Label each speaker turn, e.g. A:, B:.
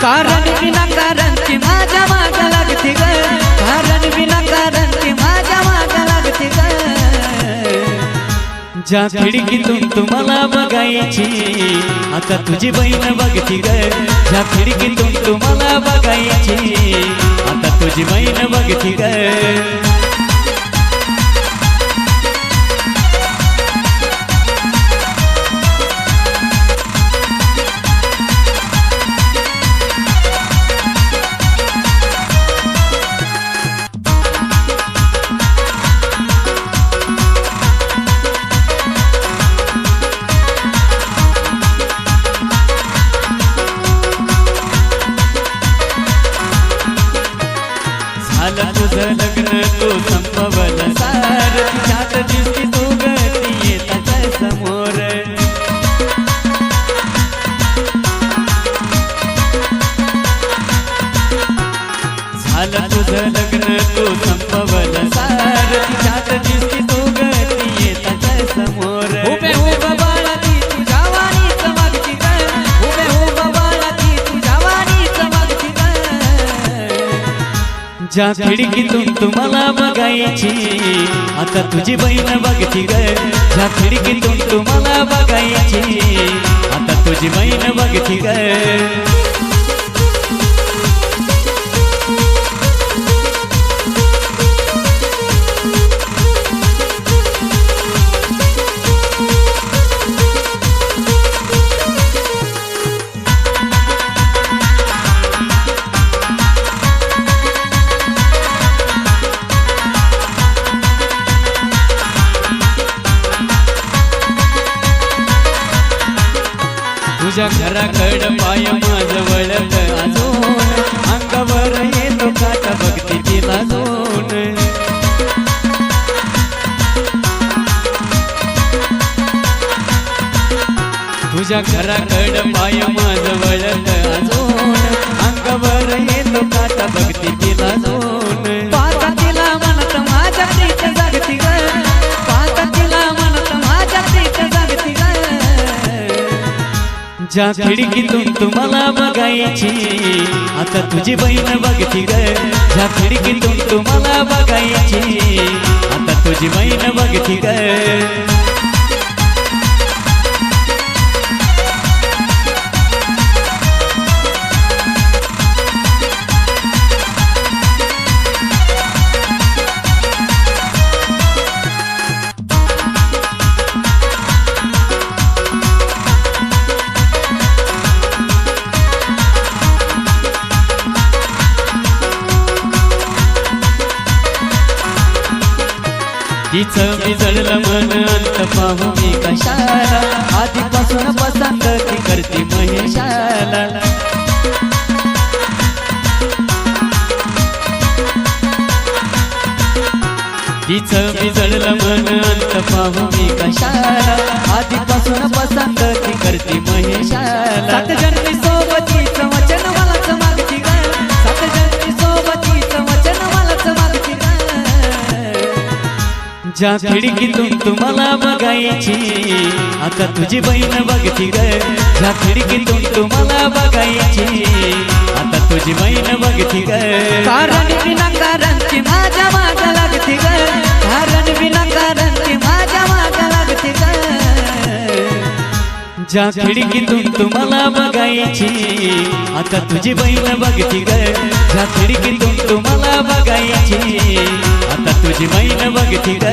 A: कारण विनाकारण ती माझ्या माग लागते ग, कारण विनाकारण ती माझ्या माग लागते ग।
B: ज्या खिडकीतून तुम्हाला बघायची आता तुझी बहीण बघती ग, ज्या खिडकीतून तुम्हाला बघायची आता तुझी बहीण बघती ग। झालं तुझं लग्न तू संपवलं सार, तुझ्यात दिसती तू गती येताच्या समोर। झालं तुझं लग्न तू संपवलं सार, तुझ्यात दिसती तू गती येताच्या समोर।
A: उभे उभं बाळा ती तुझ्या वाणीच मागती ग, उभे उभं बाळा ती तुझ्या वाणीच मागती ग।
B: ज्या खिडकीतून तुम्हाला बघायची आता तुझी बहीण बघती ग, ज्या खिडकीतून तुम्हाला बघायची आता तुझी बहीण बघती ग। तुझ्या घराकडं पाय माझं वळत अजून, अंगावर येतो काटा बघती तिला जाऊन। तुझ्या घराकडं पाय माझं वळत अजून, अंगावर येतो काटा बघती तिला जाऊन।
A: पाहता तिला म्हणत माझ्या प्रीत जागती ग, पाहता तिला म्हणत माझ्या प्रीत जागती ग।
B: ज्या खिडकीतून तुम्हाला बघायची आता तुझी बहीण बघती ग, ज्या खिडकीतून तुम्हाला बघायची आता तुझी बहीण बघती ग। तिचं बिजळलं मन अंत पाहू मी कशाला, आधीपासून पसंत ती करती महेशाला। तिचं बिजळलं मन अंत पाहू मी कशाला, आधीपासून पसंत ती करती महेशाला।
A: सात जन्मी सोबतीचं वचन मलाच मागती ग, सात जन्मी सोबतीचं वचन मलाच मागती ग।
B: ज्या खिडकीतून तुम्हाला बघायची आता तुझी बहीण बघती ग, ज्या खिडकीतून तुम्हाला बघायची आता तुझी बहीण बघती ग।
A: कारण विनाकारण ती माझ्या माग लागते ग, कारण विनाकारण ती माझ्या माग लागते ग।
B: ज्या खिडकीतून तुम्हाला बघायची आता तुझी बहीण बघती ग, ज्या खिडकीतून तुम्हाला बघायची आता तुझी बहीण बघती ग।